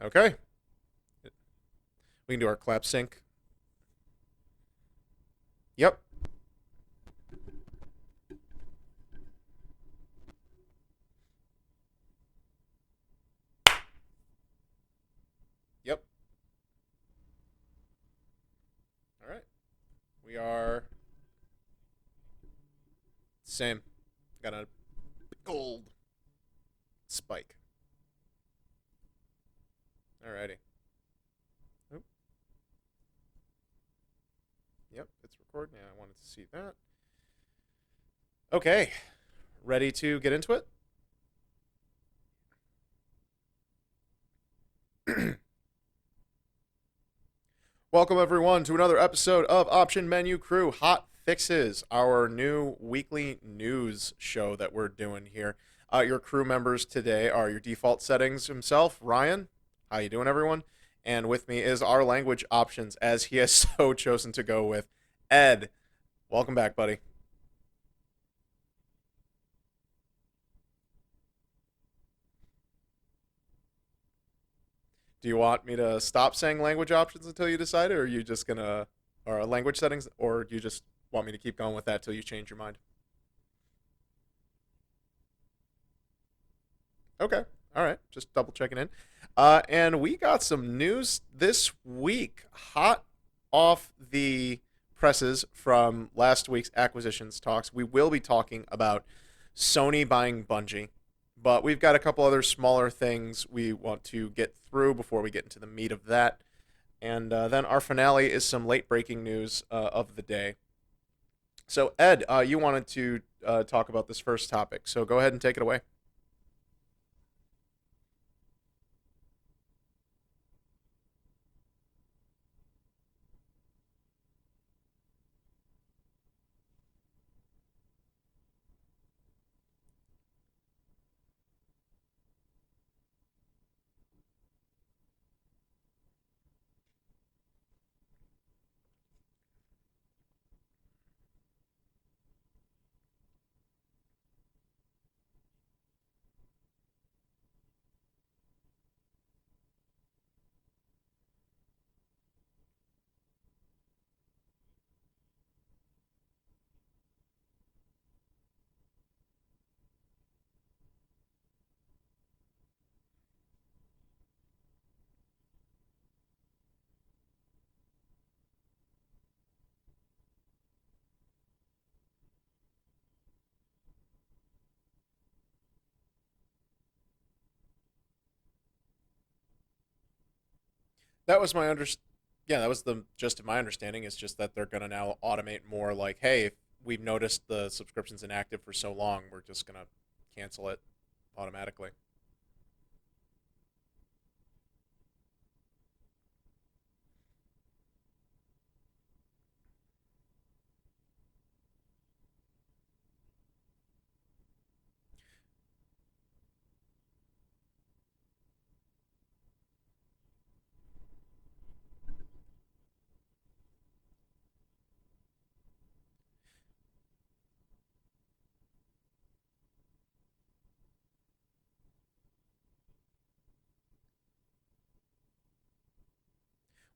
Okay. We can do our clap sync. Yep. Yep. All right. We are same. Got a gold spike. Alrighty. Oop. Yep, it's recording. Yeah, I wanted to see that. Okay. Ready to get into it? Welcome, everyone, to another episode of Option Menu Crew Hot Fixes, our new weekly news show that we're doing here. Your crew members today are your default settings himself, Ryan. How you doing, everyone? And with me is our language options, as he has so chosen to go with, Ed. Welcome back, buddy. Do you want me to stop saying language options until you decide, or are you just gonna, or language settings, or do you just want me to keep going with that till you change your mind? Okay. All right. Just double checking in. And we got some news this week, hot off the presses from last week's acquisitions talks. We will be talking about Sony buying Bungie, but we've got a couple other smaller things we want to get through before we get into the meat of that. And then our finale is some late breaking news of the day. So, Ed, you wanted to talk about this first topic. So go ahead and take it away. That was my under Yeah, that was the just my understanding is just that they're gonna now automate more like, hey, if we've noticed the subscription's inactive for so long, we're just gonna cancel it automatically.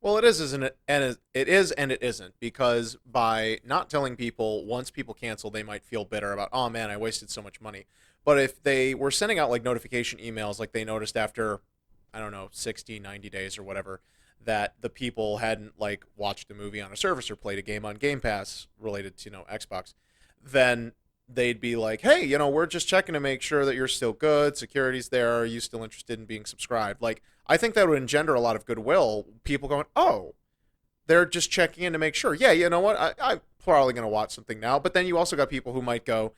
Well, it is, isn't it? And it is, and it isn't, because by not telling people, once people cancel, they might feel bitter about, oh man, I wasted so much money. But if they were sending out like notification emails, like they noticed after, I don't know, 60, 90 days or whatever, that the people hadn't like watched a movie on a service or played a game on Game Pass related to, Xbox, then they'd be like, hey, we're just checking to make sure that you're still good, security's there, are you still interested in being subscribed? Like, I think that would engender a lot of goodwill. People going, oh, they're just checking in to make sure. Yeah, you know what? I'm probably going to watch something now. But then you also got people who might go,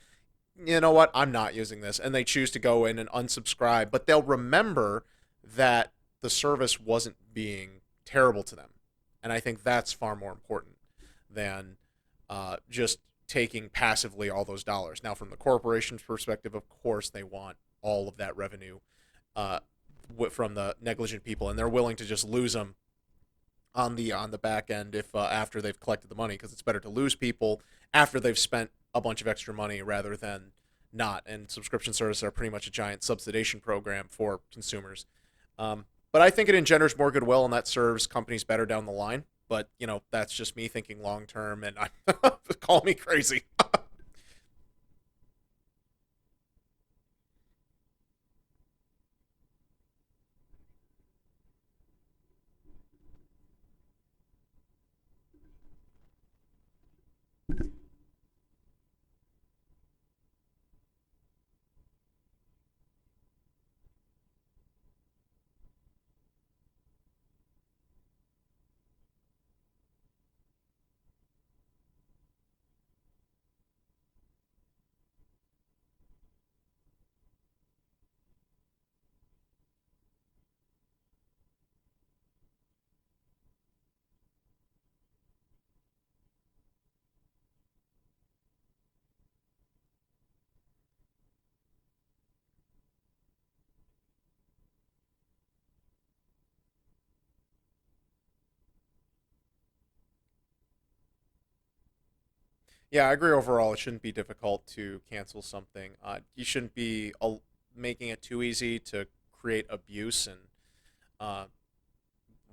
you know what? I'm not using this. And they choose to go in and unsubscribe. But they'll remember that the service wasn't being terrible to them. And I think that's far more important than just taking passively all those dollars. Now, from the corporation's perspective, of course, they want all of that revenue uh, from the negligent people, and they're willing to just lose them on the back end if after they've collected the money, because it's better to lose people after they've spent a bunch of extra money rather than not. And subscription services are pretty much a giant subsidization program for consumers. But I think it engenders more goodwill, and that serves companies better down the line. But that's just me thinking long term, and call me crazy. Yeah, I agree. Overall, it shouldn't be difficult to cancel something. You shouldn't be making it too easy to create abuse and uh,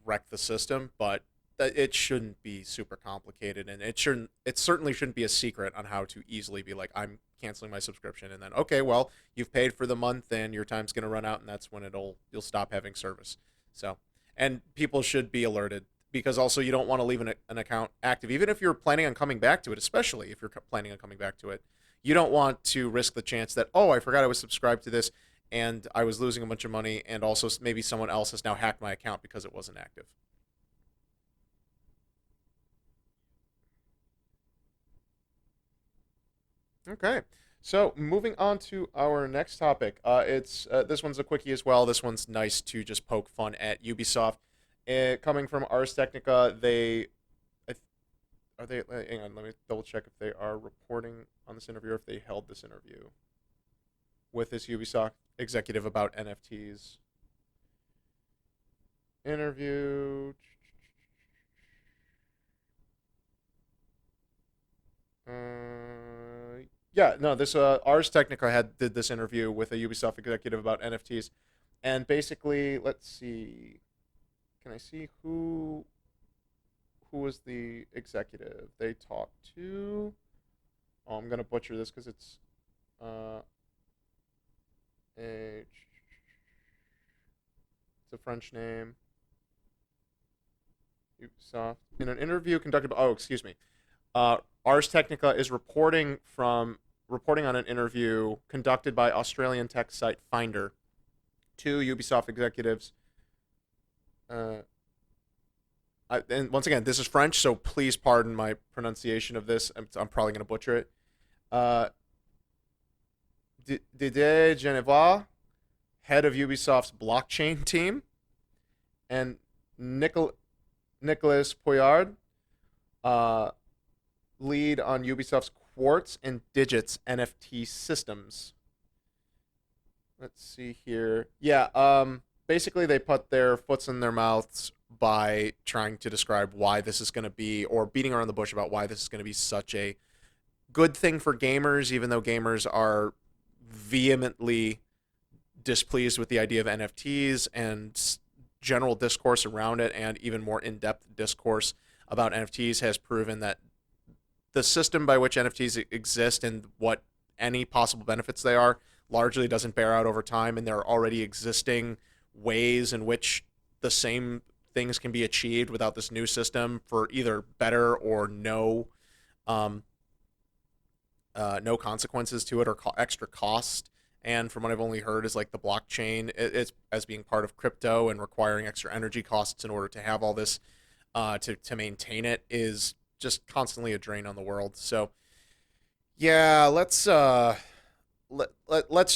wreck the system, but it shouldn't be super complicated, and it certainly shouldn't be a secret on how to easily be like, I'm canceling my subscription, and then okay, well, you've paid for the month, and your time's going to run out, and that's when you'll stop having service. So, and people should be alerted because also you don't want to leave an account active, even if you're planning on coming back to it, especially if you're planning on coming back to it. You don't want to risk the chance that, oh, I forgot I was subscribed to this and I was losing a bunch of money, and also maybe someone else has now hacked my account because it wasn't active. Okay. So moving on to our next topic. It's this one's a quickie as well. This one's nice to just poke fun at Ubisoft. Coming from Ars Technica, are they? Hang on, let me double check if they are reporting on this interview or if they held this interview with this Ubisoft executive about NFTs. Interview. Yeah, no, this Ars Technica had did this interview with a Ubisoft executive about NFTs, and basically, let's see, can I see who was the executive they talked to? Oh, I'm gonna butcher this because it's uh a it's a French name. Ubisoft in an interview conducted by, oh, excuse me, Ars Technica is reporting on an interview conducted by Australian tech site Finder to Ubisoft executives. Uh, and once again, this is French, so please pardon my pronunciation of this. I'm probably going to butcher it. Uh, Didier Genevois, head of Ubisoft's blockchain team, and Nicolas Poyard, uh, lead on Ubisoft's Quartz and Digits NFT systems. Let's see here. Yeah, basically they put their foots in their mouths by trying to describe why this is going to be, or beating around the bush about why this is going to be such a good thing for gamers, even though gamers are vehemently displeased with the idea of NFTs and general discourse around it, and even more in-depth discourse about NFTs has proven that the system by which NFTs exist and what any possible benefits they are largely doesn't bear out over time, and there are already existing ways in which the same things can be achieved without this new system for either better or um, no consequences to it or extra cost. And from what I've only heard is like the blockchain, it's as being part of crypto and requiring extra energy costs in order to have all this to maintain it is just constantly a drain on the world. So yeah, let's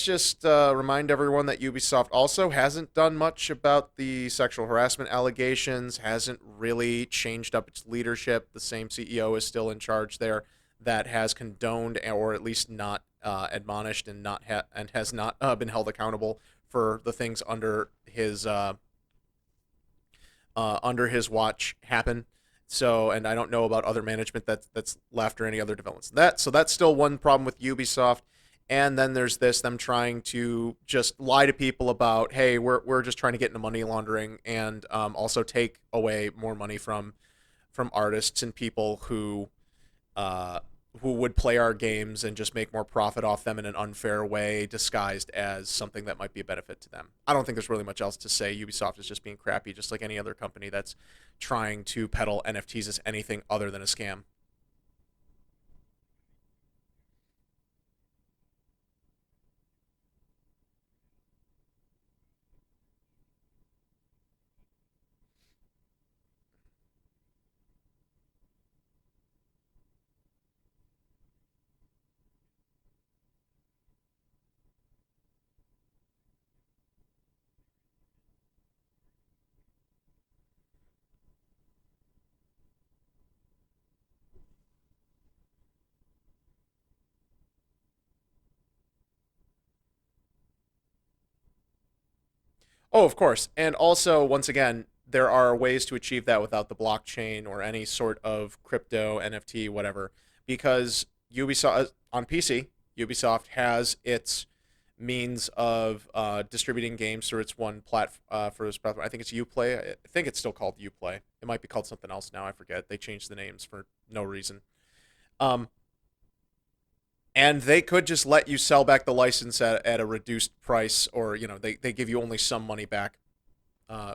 just remind everyone that Ubisoft also hasn't done much about the sexual harassment allegations, hasn't really changed up its leadership. The same CEO is still in charge there that has condoned or at least not admonished and and has not been held accountable for the things under his watch happen. So, and I don't know about other management that's left or any other developments. So that's still one problem with Ubisoft. And then there's them trying to just lie to people about, hey, we're just trying to get into money laundering, and also take away more money from artists and people uh, who would play our games and just make more profit off them in an unfair way, disguised as something that might be a benefit to them. I don't think there's really much else to say. Ubisoft is just being crappy, just like any other company that's trying to peddle NFTs as anything other than a scam. Oh, of course. And also, once again, there are ways to achieve that without the blockchain or any sort of crypto, NFT, whatever. Because Ubisoft on PC, Ubisoft has its means of distributing games through its one for its platform. I think it's Uplay. I think it's still called Uplay. It might be called something else now. I forget. They changed the names for no reason. Um, and they could just let you sell back the license at a reduced price, or they give you only some money back. Uh,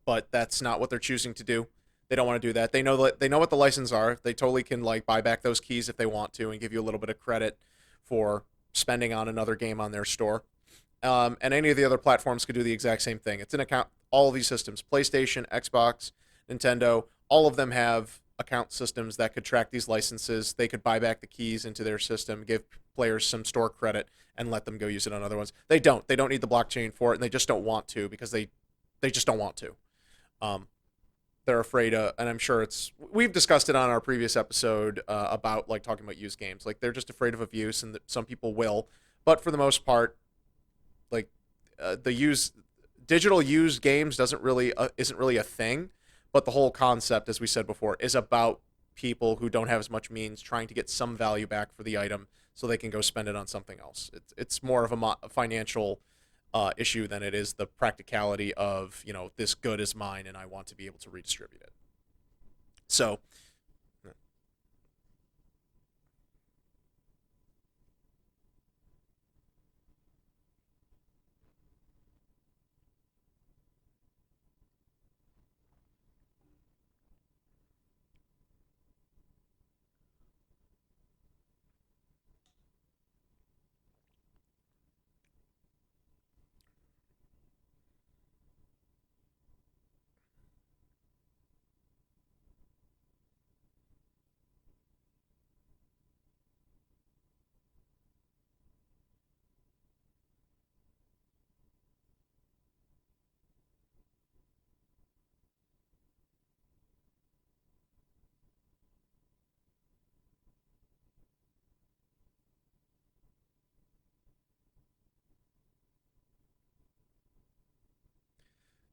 but that's not what they're choosing to do. They don't want to do that. They know what the licenses are. They totally can like buy back those keys if they want to and give you a little bit of credit for spending on another game on their store. And any of the other platforms could do the exact same thing. It's an account. All of these systems, PlayStation, Xbox, Nintendo, all of them have account systems that could track these licenses. They could buy back the keys into their system, give players some store credit, and let them go use it on other ones. They don't. They don't need the blockchain for it, and they just don't want to because they just don't want to. Um, they're afraid of, and I'm sure we've discussed it on our previous episode about like talking about used games. Like they're just afraid of abuse, and that some people will, but for the most part, like the used digital used games doesn't really isn't really a thing. But the whole concept, as we said before, is about people who don't have as much means trying to get some value back for the item so they can go spend it on something else. It's more of a financial issue than it is the practicality of, this good is mine and I want to be able to redistribute it. So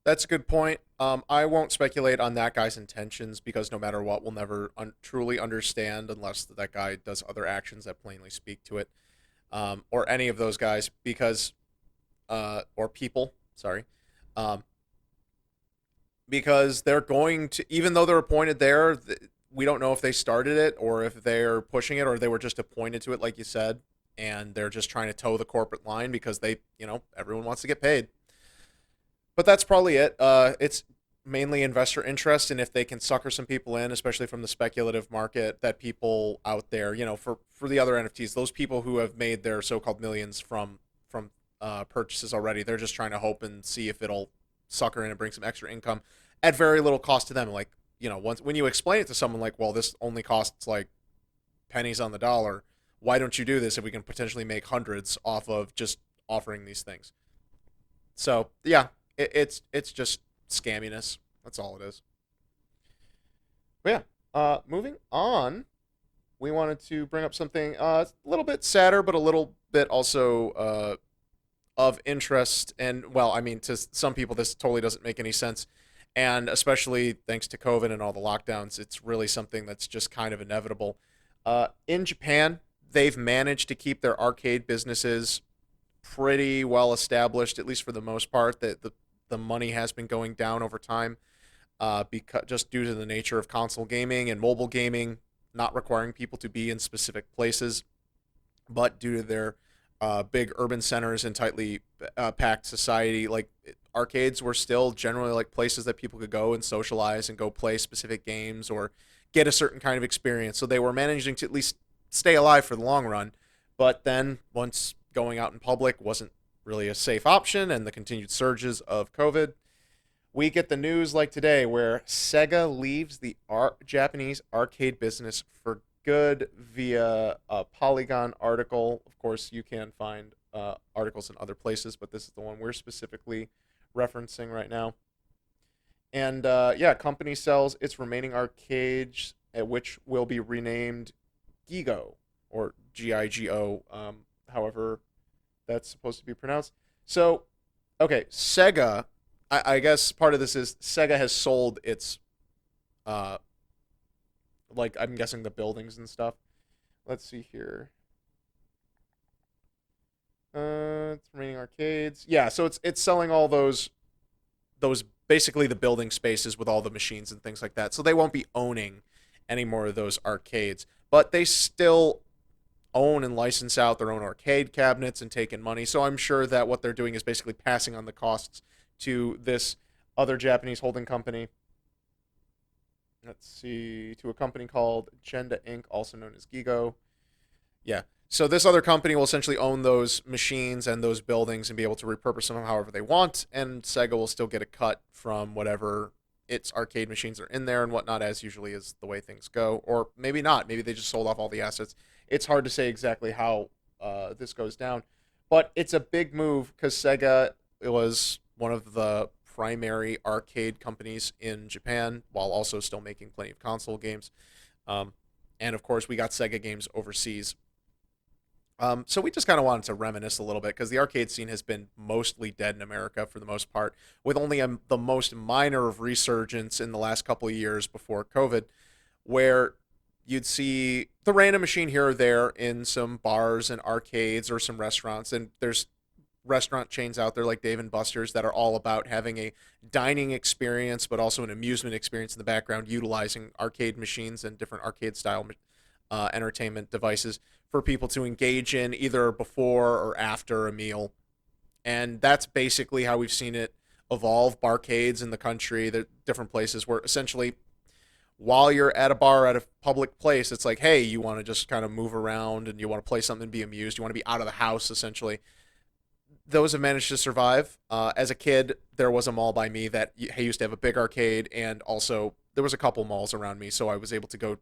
that's a good point. I won't speculate on that guy's intentions because no matter what, we'll never truly understand unless that guy does other actions that plainly speak to it, or any of those guys because or people, sorry, um, because they're going to, even though they're appointed there, we don't know if they started it or if they're pushing it or they were just appointed to it, like you said, and they're just trying to toe the corporate line because everyone wants to get paid. But that's probably it. It's mainly investor interest, and if they can sucker some people in, especially from the speculative market, that people out there, for the other NFTs, those people who have made their so-called millions from purchases already, they're just trying to hope and see if it'll sucker in and bring some extra income at very little cost to them. Like, once when you explain it to someone, like, well, this only costs like pennies on the dollar. Why don't you do this if we can potentially make hundreds off of just offering these things? So yeah, it's just scamminess. That's all it is. But yeah, moving on, we wanted to bring up something a little bit sadder, but a little bit also of interest. And well, I mean, to some people, this totally doesn't make any sense. And especially thanks to COVID and all the lockdowns, it's really something that's just kind of inevitable. In Japan, they've managed to keep their arcade businesses pretty well established, at least for the most part. That the money has been going down over time, because just due to the nature of console gaming and mobile gaming, not requiring people to be in specific places, but due to their big urban centers and tightly packed society, like arcades were still generally like places that people could go and socialize and go play specific games or get a certain kind of experience. So they were managing to at least stay alive for the long run. But then once going out in public wasn't really a safe option and the continued surges of COVID, we get the news like today where Sega leaves the Japanese arcade business for good via a Polygon article. Of course, you can find articles in other places, but this is the one we're specifically referencing right now. And yeah, company sells its remaining arcades, which will be renamed Gigo or Gigo, however that's supposed to be pronounced. So, okay, Sega. I guess part of this is Sega has sold its, uh, like I'm guessing the buildings and stuff. Let's see here. It's remaining arcades. Yeah, so it's selling all those basically the building spaces with all the machines and things like that. So they won't be owning any more of those arcades, but they still own and license out their own arcade cabinets and take in money. So I'm sure that what they're doing is basically passing on the costs to this other Japanese holding company. Let's see, to a company called Genda Inc., also known as Gigo. Yeah. So this other company will essentially own those machines and those buildings and be able to repurpose them however they want, and Sega will still get a cut from whatever its arcade machines are in there and whatnot, as usually is the way things go. Or maybe not. Maybe they just sold off all the assets. It's hard to say exactly how this goes down, but it's a big move because Sega was one of the primary arcade companies in Japan, while also still making plenty of console games. Um, and of course, we got Sega games overseas. So we just kind of wanted to reminisce a little bit because the arcade scene has been mostly dead in America for the most part, with only the most minor of resurgence in the last couple of years before COVID, where you'd see the random machine here or there in some bars and arcades or some restaurants. And there's restaurant chains out there like Dave and Buster's that are all about having a dining experience, but also an amusement experience in the background, utilizing arcade machines and different arcade style entertainment devices for people to engage in either before or after a meal. And that's basically how we've seen it evolve. Barcades in the country, the different places where essentially while you're at a bar at a public place, it's like, hey, you want to just kind of move around and you want to play something and be amused. You want to be out of the house, essentially. Those have managed to survive. As a kid, there was a mall by me that used to have a big arcade, and also there was a couple malls around me, so I was able to go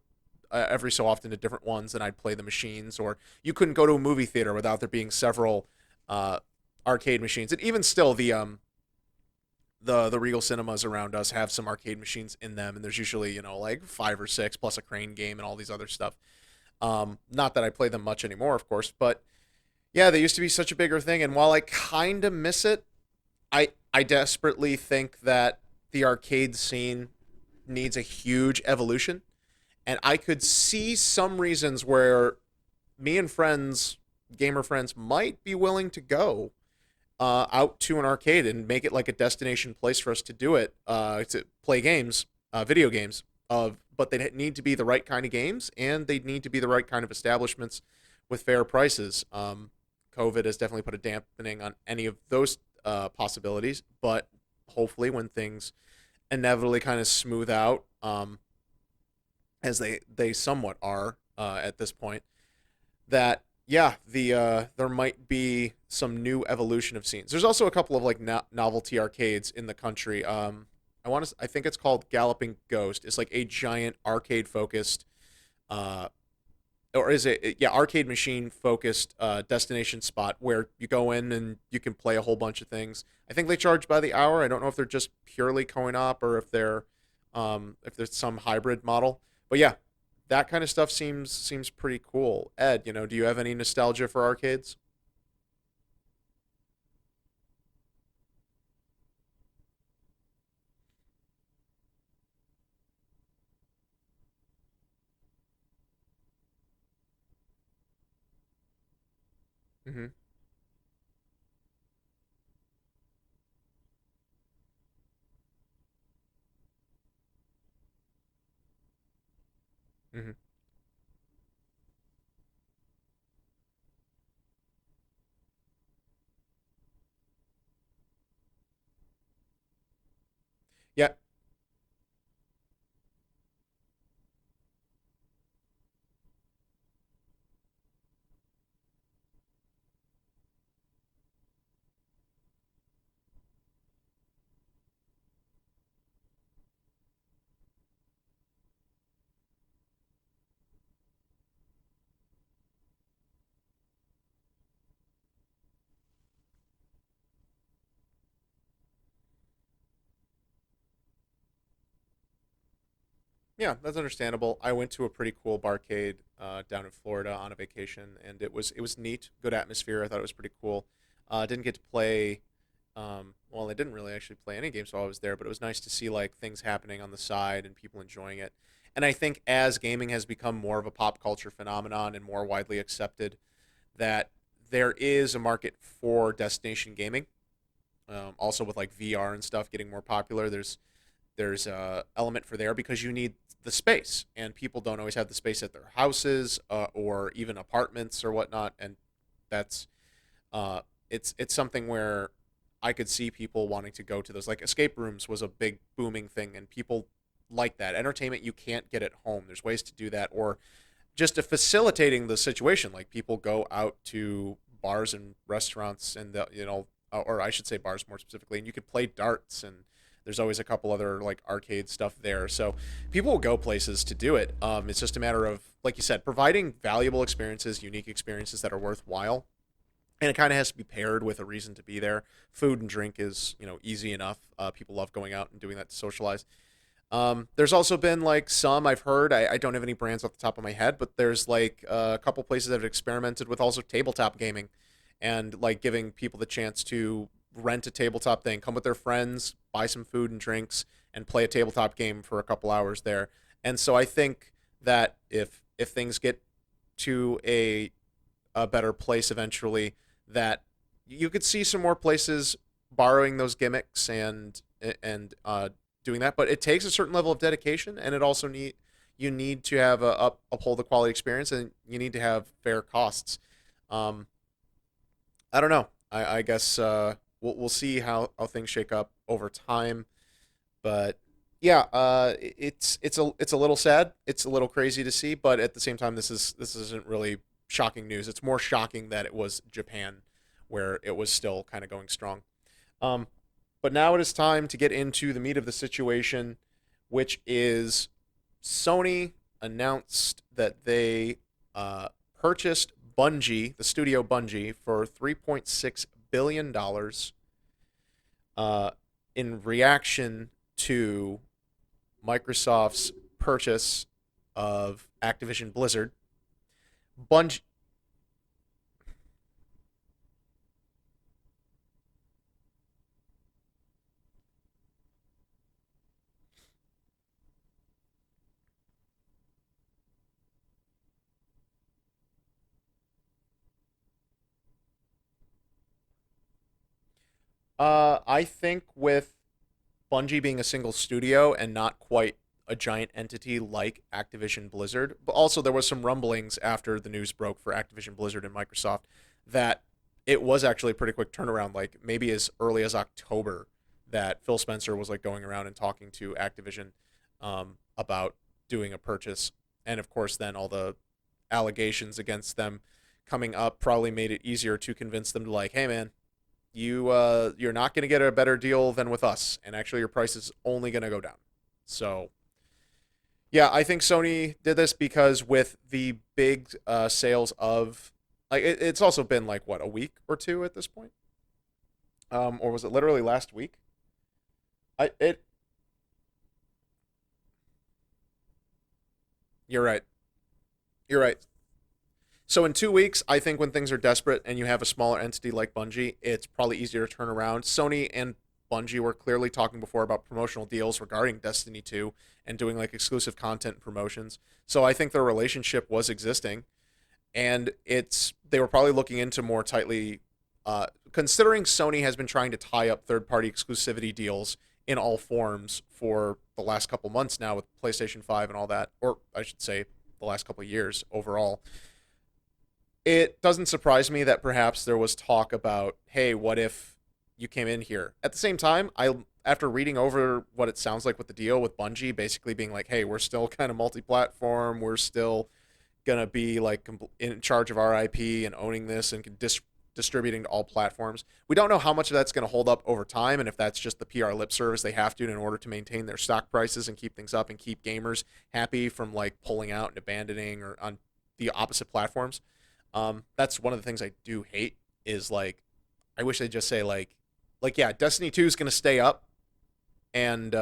every so often to different ones, and I'd play the machines. Or you couldn't go to a movie theater without there being several uh, arcade machines, and even still, the Regal cinemas around us have some arcade machines in them, and there's usually like 5 or 6 plus a crane game and all these other stuff. Not that I play them much anymore, of course, but yeah, they used to be such a bigger thing, and while I kind of miss it, I desperately think that the arcade scene needs a huge evolution, and I could see some reasons where me and friends, gamer friends, might be willing to go out to an arcade and make it like a destination place for us to do it, to play games, video games. But they need to be the right kind of games, and they need to be the right kind of establishments with fair prices. COVID has definitely put a dampening on any of those possibilities, but hopefully when things inevitably kind of smooth out, as they somewhat are at this point, that yeah, there might be some new evolution of scenes. There's also a couple of like novelty arcades in the country. I think it's called Galloping Ghost. It's like a giant arcade focused, or is it, yeah, arcade machine focused destination spot where you go in and you can play a whole bunch of things. I think they charge by the hour. I don't know if they're just purely coin op or if there's some hybrid model. But yeah, that kind of stuff seems pretty cool. Ed, do you have any nostalgia for arcades? Mm-hmm. Mm-hmm. Yeah. Yeah, that's understandable. I went to a pretty cool barcade down in Florida on a vacation, and it was neat, good atmosphere. I thought it was pretty cool. Didn't get to play. Well, I didn't really actually play any games while I was there, but it was nice to see like things happening on the side and people enjoying it. And I think as gaming has become more of a pop culture phenomenon and more widely accepted, that there is a market for destination gaming. Also, with like VR and stuff getting more popular, there's a element for there because you need the space, and people don't always have the space at their houses or even apartments or whatnot, and that's uh, it's something where I could see people wanting to go to those. Like escape rooms was a big booming thing, and people like that entertainment you can't get at home. There's ways to do that, or just to facilitating the situation. Like people go out to bars and restaurants, and or I should say bars more specifically, and you could play darts, and there's always a couple other like arcade stuff there. So people will go places to do it. It's just a matter of, like you said, providing valuable experiences, unique experiences that are worthwhile, and it kind of has to be paired with a reason to be there. Food and drink is easy enough. People love going out and doing that to socialize. There's also been like some I've heard. I don't have any brands off the top of my head, but there's like a couple places that have experimented with also tabletop gaming, and like giving people the chance to rent a tabletop thing, come with their friends, buy some food and drinks, and play a tabletop game for a couple hours there. And so I think that if things get to a better place eventually, that you could see some more places borrowing those gimmicks and doing that. But it takes a certain level of dedication, and it also you need to have uphold the quality experience, and you need to have fair costs. Um, I don't know. I guess we'll see how things shake up over time. But yeah, it's a little sad. It's a little crazy to see, but at the same time, this isn't really shocking news. It's more shocking that it was Japan, where it was still kind of going strong. Um, but now it is time to get into the meat of the situation, which is Sony announced that they purchased Bungie, the studio Bungie, for $3.6 billion uh, in reaction to Microsoft's purchase of Activision Blizzard. Bungie. I think with Bungie being a single studio and not quite a giant entity like Activision Blizzard, but also there was some rumblings after the news broke for Activision Blizzard and Microsoft that it was actually a pretty quick turnaround, like maybe as early as October, that Phil Spencer was like going around and talking to Activision about doing a purchase, and of course then all the allegations against them coming up probably made it easier to convince them to like, hey man, you're not going to get a better deal than with us, and actually your price is only going to go down. So yeah, I think Sony did this because with the big sales of like it's also been like what, a week or two at this point, or was it literally last week? I it You're right. You're right. So in 2 weeks, I think when things are desperate and you have a smaller entity like Bungie, it's probably easier to turn around. Sony and Bungie were clearly talking before about promotional deals regarding Destiny 2 and doing like exclusive content and promotions. So I think their relationship was existing. and they were probably looking into more tightly, considering Sony has been trying to tie up third-party exclusivity deals in all forms for the last couple months now with PlayStation 5 and all that, or I should say the last couple of years overall. It doesn't surprise me that perhaps there was talk about, hey, what if you came in here? At the same time, I after reading over what it sounds like with the deal with Bungie basically being like, hey, we're still kind of multi-platform, we're still gonna be like in charge of our IP and owning this and distributing to all platforms. We don't know how much of that's going to hold up over time, and if that's just the PR lip service they have to in order to maintain their stock prices and keep things up and keep gamers happy from like pulling out and abandoning or on the opposite platforms. That's one of the things I do hate is like I wish they'd just say like yeah, Destiny 2 is going to stay up, and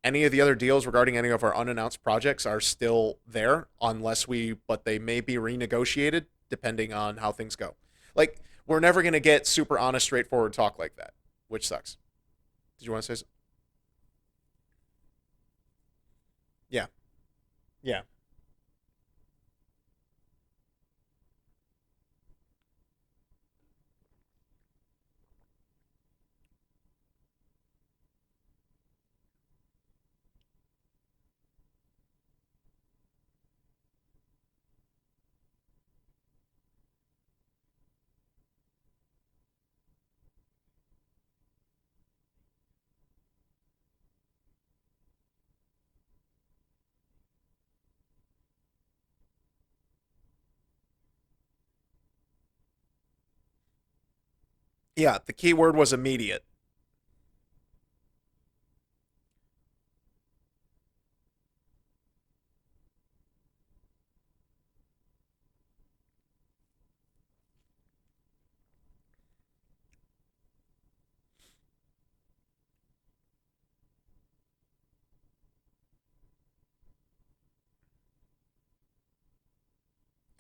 any of the other deals regarding any of our unannounced projects are still there but they may be renegotiated depending on how things go. Like we're never going to get super honest, straightforward talk like that, which sucks. Did you want to say something? Yeah. Yeah. Yeah, the key word was immediate.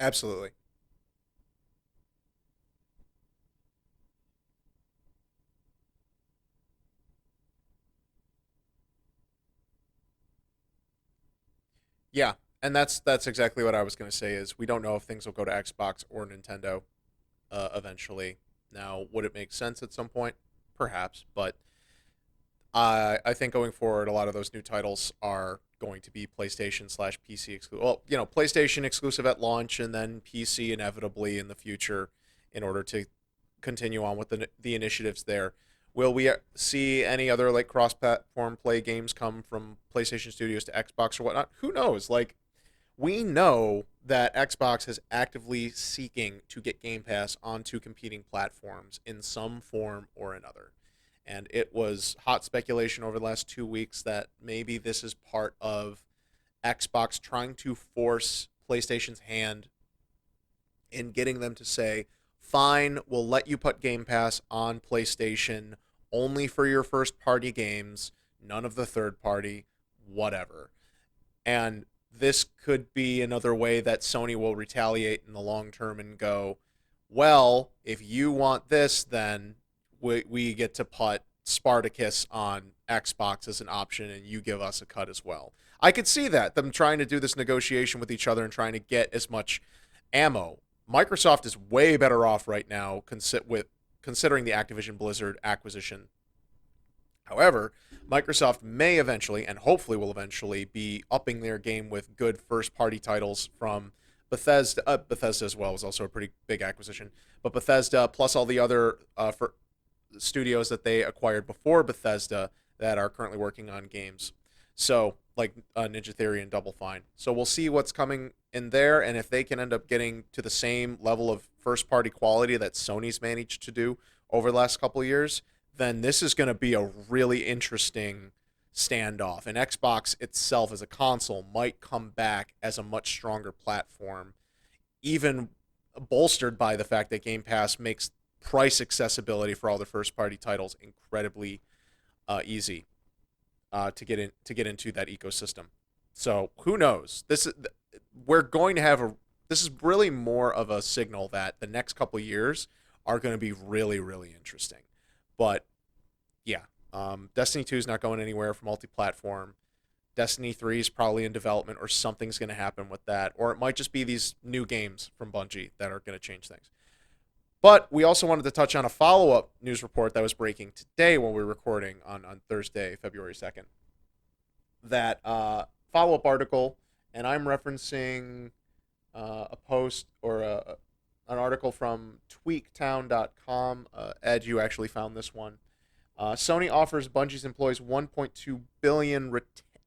Absolutely. Yeah, and that's exactly what I was going to say is we don't know if things will go to Xbox or Nintendo eventually. Now, would it make sense at some point? Perhaps, but I think going forward, a lot of those new titles are going to be PlayStation slash PC exclusive. Well, PlayStation exclusive at launch, and then PC inevitably in the future, in order to continue on with the initiatives there. Will we see any other like cross-platform play games come from PlayStation Studios to Xbox or whatnot? Who knows? Like we know that Xbox is actively seeking to get Game Pass onto competing platforms in some form or another. And it was hot speculation over the last 2 weeks that maybe this is part of Xbox trying to force PlayStation's hand in getting them to say, fine, we'll let you put Game Pass on PlayStation only for your first party games, none of the third party, whatever. And this could be another way that Sony will retaliate in the long term and go, well, if you want this, then we get to put Spartacus on Xbox as an option and you give us a cut as well. I could see that, them trying to do this negotiation with each other and trying to get as much ammo. Microsoft is way better off right now considering the Activision Blizzard acquisition. However, Microsoft may eventually, and hopefully will eventually, be upping their game with good first party titles from Bethesda. Bethesda as well was also a pretty big acquisition, but Bethesda plus all the other for studios that they acquired before Bethesda that are currently working on games. So, like Ninja Theory and Double Fine. So we'll see what's coming in there, and if they can end up getting to the same level of first party quality that Sony's managed to do over the last couple of years, then this is going to be a really interesting standoff. And Xbox itself as a console might come back as a much stronger platform, even bolstered by the fact that Game Pass makes price accessibility for all the first party titles incredibly easy to get into that ecosystem. So who knows? We're going to have a this is really more of a signal that the next couple of years are going to be really really interesting. But yeah, Destiny 2 is not going anywhere for multi-platform. Destiny 3 is probably in development, or something's going to happen with that, or it might just be these new games from Bungie that are going to change things. But we also wanted to touch on a follow up news report that was breaking today when we were recording on Thursday, February 2nd. That follow up article, and I'm referencing a post or an article from tweaktown.com. Ed, you actually found this one. Sony offers Bungie's employees $1.2 billion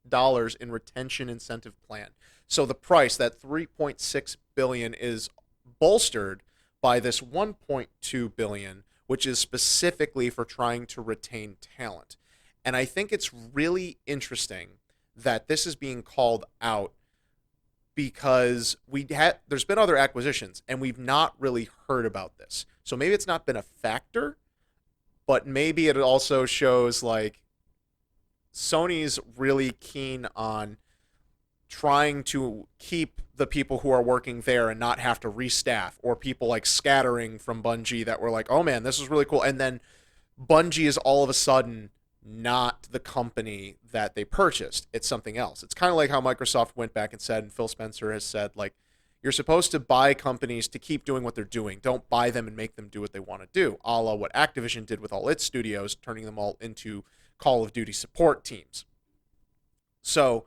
dollars in retention incentive plan. So the price, that $3.6 billion, is bolstered by this $1.2 billion, which is specifically for trying to retain talent. And I think it's really interesting that this is being called out because there's been other acquisitions and we've not really heard about this. So maybe it's not been a factor, but maybe it also shows like Sony's really keen on trying to keep the people who are working there and not have to restaff, or people like scattering from Bungie that were like, oh man, this is really cool. And then Bungie is all of a sudden not the company that they purchased. It's something else. It's kind of like how Microsoft went back and said, and Phil Spencer has said, like, you're supposed to buy companies to keep doing what they're doing. Don't buy them and make them do what they want to do, a la what Activision did with all its studios, turning them all into Call of Duty support teams. So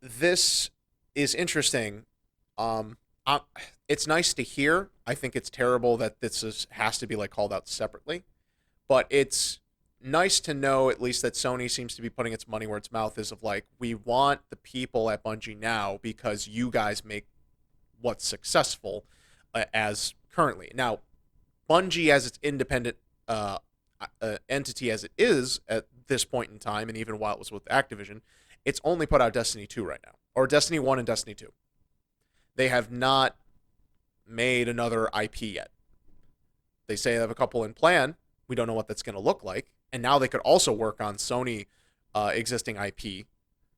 this is interesting. It's nice to hear. I think it's terrible that has to be like called out separately, but it's nice to know at least that Sony seems to be putting its money where its mouth is, of like, we want the people at Bungie now because you guys make what's successful as currently. Now, Bungie as its independent entity as it is at this point in time, and even while it was with Activision, it's only put out Destiny 2 right now, or Destiny 1 and Destiny 2. They have not made another IP yet. They say they have a couple in plan. We don't know what that's going to look like. And now they could also work on Sony existing IP.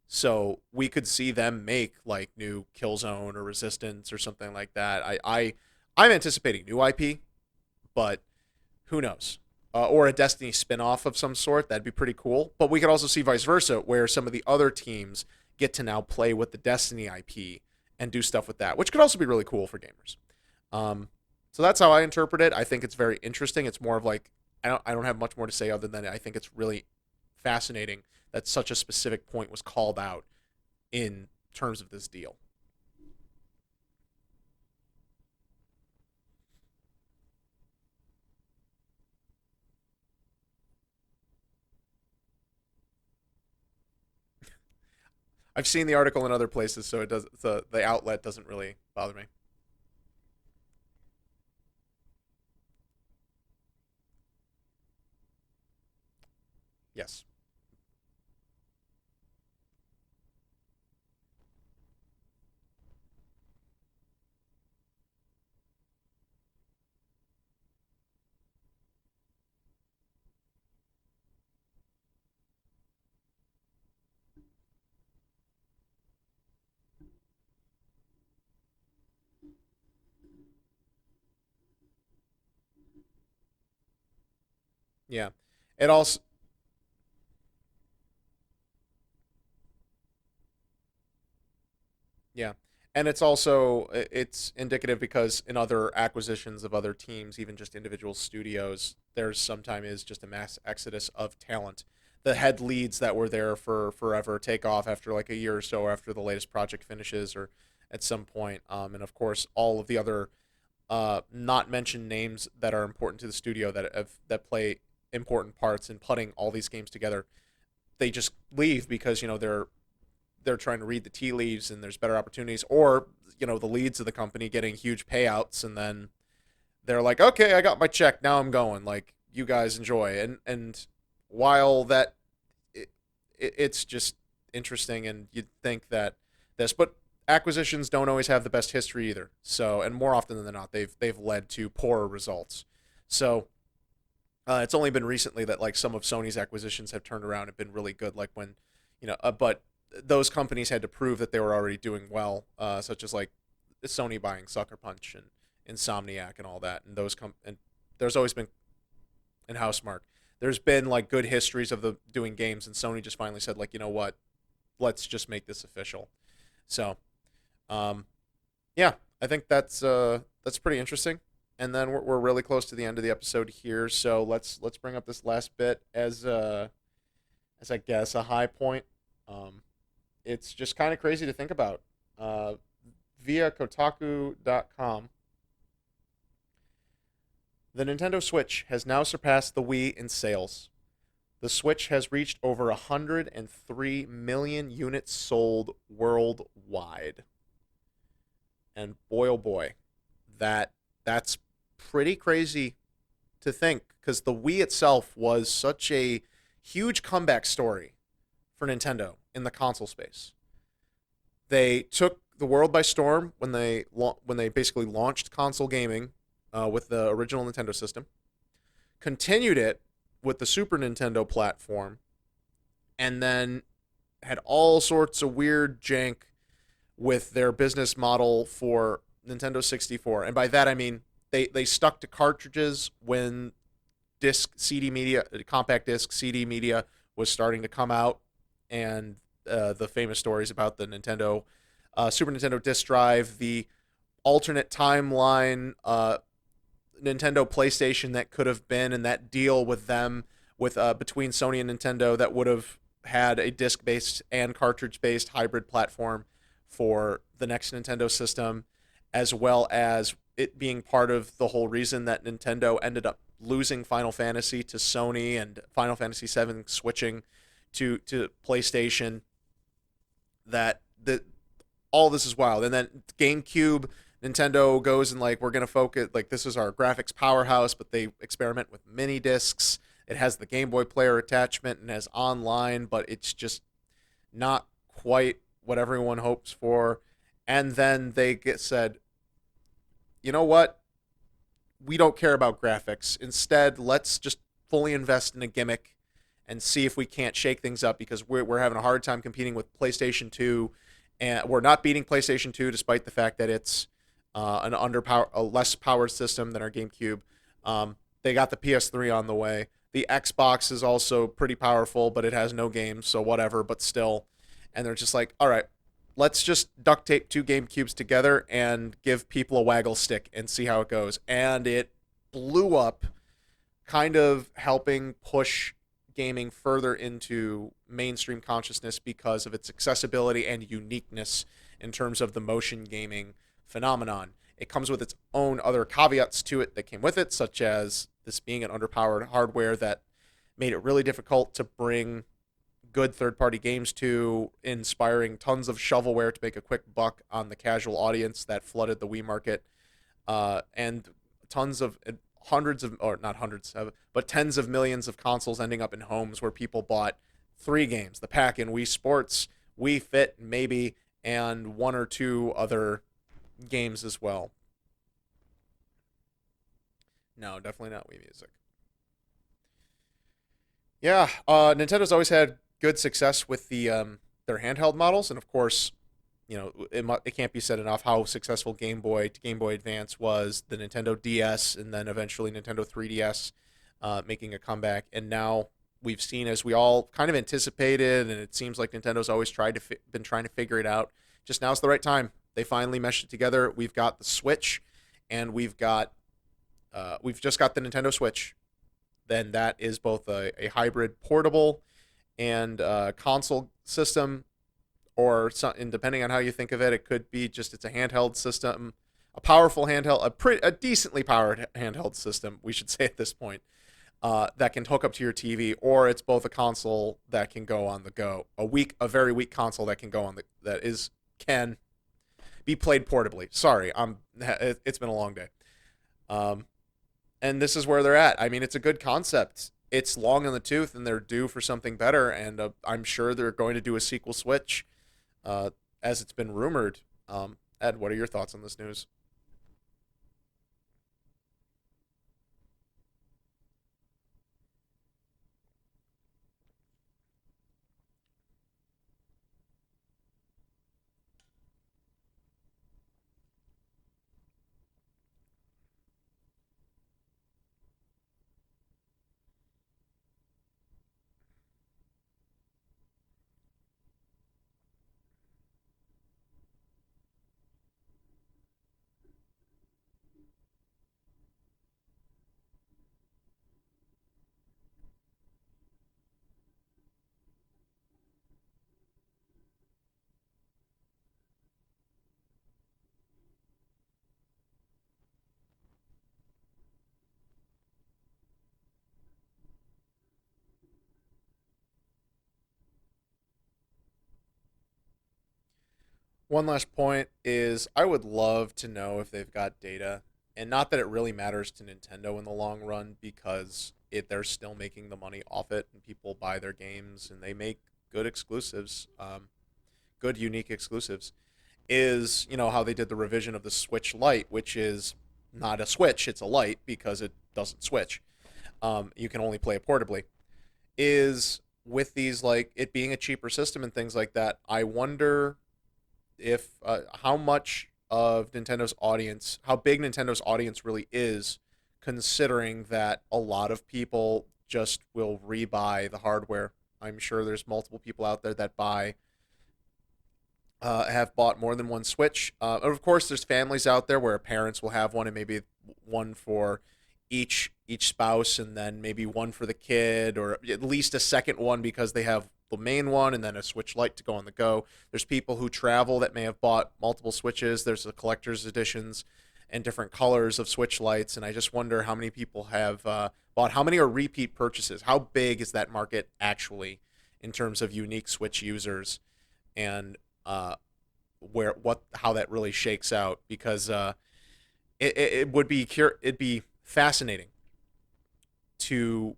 So we could see them make like new Killzone or Resistance or something like that. I'm anticipating new IP, but who knows? Or a Destiny spin-off of some sort. That'd be pretty cool. But we could also see vice versa, where some of the other teams get to now play with the Destiny IP and do stuff with that, which could also be really cool for gamers. So that's how I interpret it. I think it's very interesting. It's more of like, I don't have much more to say other than I think it's really fascinating that such a specific point was called out in terms of this deal. I've seen the article in other places, so it does the outlet doesn't really bother me. Yes. Yeah. It also Yeah. And it's also it's indicative because in other acquisitions of other teams, even just individual studios, there's sometimes is just a mass exodus of talent. The head leads that were there for forever take off after like a year or so after the latest project finishes, or at some point. And of course, all of the other not mentioned names that are important to the studio that play important parts in putting all these games together, they just leave because they're trying to read the tea leaves and there's better opportunities, or the leads of the company getting huge payouts, and then they're like, okay, I got my check, now I'm going, like, you guys enjoy. And while that it's just interesting, and you'd think that but acquisitions don't always have the best history either, so, and more often than not they've led to poorer results. So it's only been recently that like some of Sony's acquisitions have turned around and been really good, like when but those companies had to prove that they were already doing well, such as like Sony buying Sucker Punch and Insomniac and all that, and and there's always been in Housemark. There's been like good histories of the doing games, and Sony just finally said, like, you know what, let's just make this official. So, um, yeah, I think that's pretty interesting. And then we're really close to the end of the episode here, so let's bring up this last bit as I guess a high point. Um, it's just kind of crazy to think about. Uh, Via Kotaku.com, the Nintendo Switch has now surpassed the Wii in sales. The Switch has reached over 103 million units sold worldwide. And boy oh boy, that's pretty crazy to think because the Wii itself was such a huge comeback story for Nintendo in the console space. They took the world by storm when they basically launched console gaming with the original Nintendo system, continued it with the Super Nintendo platform, and then had all sorts of weird jank with their business model for Nintendo 64. And by that I mean they stuck to cartridges when disc CD media, compact disc CD media was starting to come out, and the famous stories about the Nintendo Super Nintendo disc drive, the alternate timeline Nintendo PlayStation that could have been, and that deal with them with between Sony and Nintendo that would have had a disc based and cartridge based hybrid platform for the next Nintendo system, as well as it being part of the whole reason that Nintendo ended up losing Final Fantasy to Sony and Final Fantasy VII switching to PlayStation. That the all this is wild. And then GameCube, Nintendo goes and like we're gonna focus like this is our graphics powerhouse, but they experiment with mini discs. It has the Game Boy Player attachment and has online, but it's just not quite what everyone hopes for. And then they get said, you know what? We don't care about graphics. Instead, let's just fully invest in a gimmick and see if we can't shake things up because we're having a hard time competing with PlayStation 2, and we're not beating PlayStation 2 despite the fact that it's a less powered system than our GameCube. They got the PS3 on the way. The Xbox is also pretty powerful, but it has no games, so whatever. But still, and they're just like, all right, let's just duct tape two GameCubes together and give people a waggle stick and see how it goes. And it blew up, kind of helping push gaming further into mainstream consciousness because of its accessibility and uniqueness in terms of the motion gaming phenomenon. It comes with its own other caveats to it that came with it, such as this being an underpowered hardware that made it really difficult to bring good third-party games to, inspiring tons of shovelware to make a quick buck on the casual audience that flooded the Wii market, and tons of hundreds of, or not hundreds of, but tens of millions of consoles ending up in homes where people bought three games: the pack-in, Wii Sports, Wii Fit, maybe, and one or two other games as well. No, definitely not Wii Music. Yeah, Nintendo's always had good success with their handheld models, and of course, you know it can't be said enough how successful Game Boy to Game Boy Advance was, the Nintendo DS, and then eventually Nintendo 3DS making a comeback. And now we've seen, as we all kind of anticipated, and it seems like Nintendo's always been trying to figure it out. Just now's the right time. They finally meshed it together. We've got the Switch, and we've just got the Nintendo Switch. Then that is both a hybrid portable and console system, or some, and depending on how you think of it, it could be just it's a handheld system, a powerful handheld, a decently powered handheld system, we should say at this point, that can hook up to your TV, or it's both a console that can go on the go, a very weak console that can go on the can be played portably. Sorry, it's been a long day. And this is where they're at. I mean, it's a good concept. It's long in the tooth, and they're due for something better. And I'm sure they're going to do a sequel Switch, as it's been rumored. Ed, what are your thoughts on this news? one last point is I would love to know if they've got data, and not that it really matters to Nintendo in the long run because they're still making the money off it, and people buy their games and they make good exclusives, good unique exclusives. Is how they did the revision of the Switch Lite, which is not a Switch, it's a Lite because it doesn't switch. You can only play it portably. Is with these like it being a cheaper system and things like that. I wonder if how much of Nintendo's audience, how big Nintendo's audience really is, considering that a lot of people just will rebuy the hardware. I'm sure there's multiple people out there that have bought more than one Switch. Of course, there's families out there where parents will have one and maybe one for each spouse, and then maybe one for the kid, or at least a second one because they have the main one and then a Switch Lite to go on the go. There's people who travel that may have bought multiple Switches. There's the collector's editions and different colors of Switch Lites, and I just wonder how many people have bought. How many are repeat purchases? How big is that market actually in terms of unique Switch users, and how that really shakes out? Because it'd be fascinating to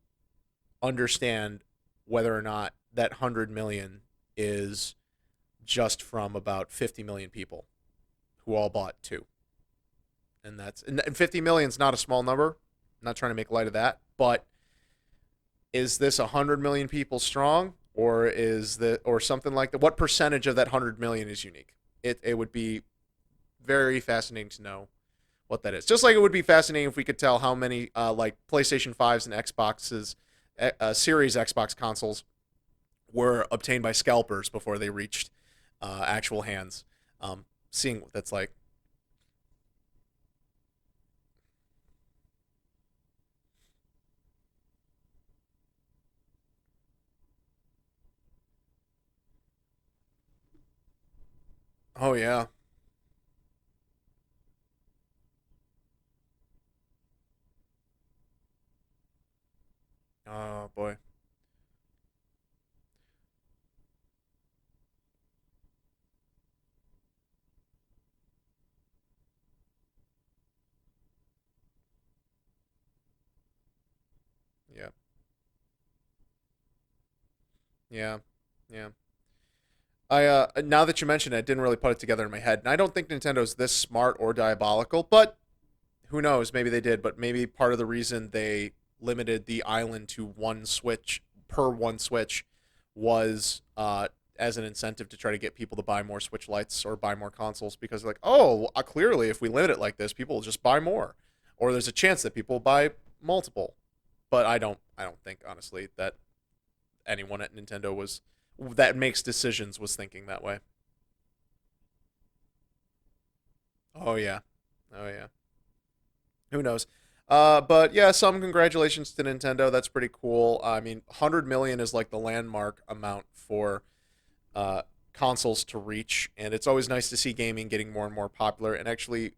understand whether or not that 100 million is just from about 50 million people who all bought two. And 50 million is not a small number. I'm not trying to make light of that, but is this 100 million people strong, or something like that? What percentage of that 100 million is unique? It would be very fascinating to know what that is. Just like it would be fascinating if we could tell how many like PlayStation 5s and Xboxes, Series Xbox consoles were obtained by scalpers before they reached actual hands. Seeing what that's like. Oh yeah. Oh boy. Yeah. Yeah. Yeah. I now that you mention it, I didn't really put it together in my head, and I don't think Nintendo's this smart or diabolical, but who knows? Maybe they did, but maybe part of the reason they limited the island to one Switch per one Switch was as an incentive to try to get people to buy more Switch Lites or buy more consoles, because they're like, oh, clearly if we limit it like this, people will just buy more, or there's a chance that people will buy multiple. But I don't think honestly that anyone at Nintendo was that makes decisions was thinking that way. Oh yeah, oh yeah. Who knows? But yeah, some congratulations to Nintendo. That's pretty cool. I mean, 100 million is like the landmark amount for uh, consoles to reach, and it's always nice to see gaming getting more and more popular. And actually,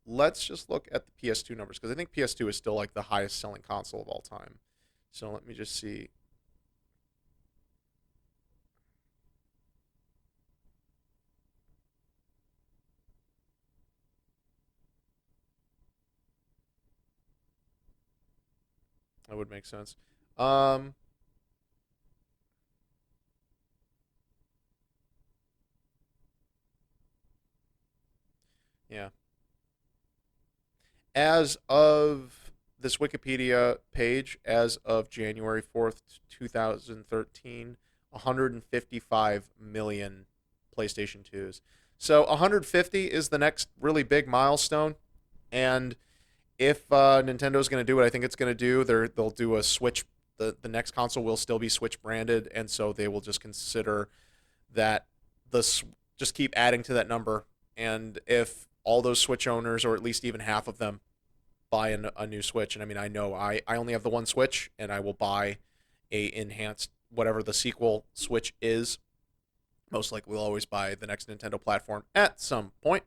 let's just look at the PS2 numbers, because I think PS2 is still like the highest selling console of all time. So let me just see. That would make sense. Um, yeah. As of this Wikipedia page, as of January 4th, 2013, 155 million PlayStation 2s. So 150 is the next really big milestone. And if Nintendo's going to do what I think it's going to do, they'll do a Switch. The next console will still be Switch branded, and so they will just consider that the just keep adding to that number. And if all those Switch owners, or at least even half of them, buy a new Switch, and I mean, I know I only have the one Switch, and I will buy a enhanced whatever the sequel Switch is. Most likely, we'll always buy the next Nintendo platform at some point.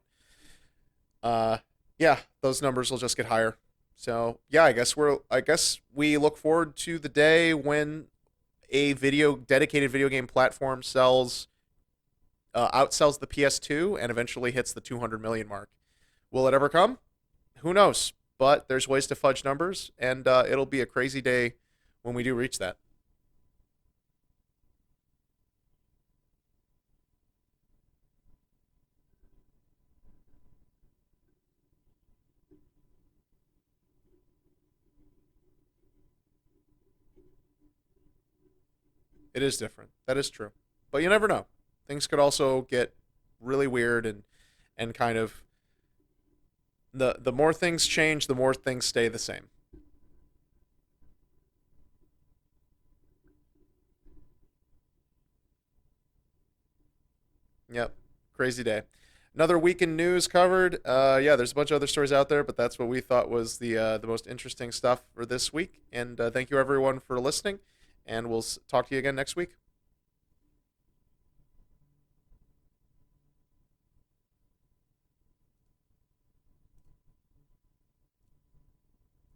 Uh, yeah, those numbers will just get higher. So yeah, I guess we look forward to the day when a video dedicated video game platform sells outsells the PS2 and eventually hits the 200 million mark. Will it ever come? Who knows? But there's ways to fudge numbers, and it'll be a crazy day when we do reach that. It is different. That is true. But you never know. Things could also get really weird and kind of the more things change, the more things stay the same. Yep. Crazy day. Another week in news covered. Yeah, there's a bunch of other stories out there, but that's what we thought was the most interesting stuff for this week. And thank you everyone for listening, and we'll talk to you again next week.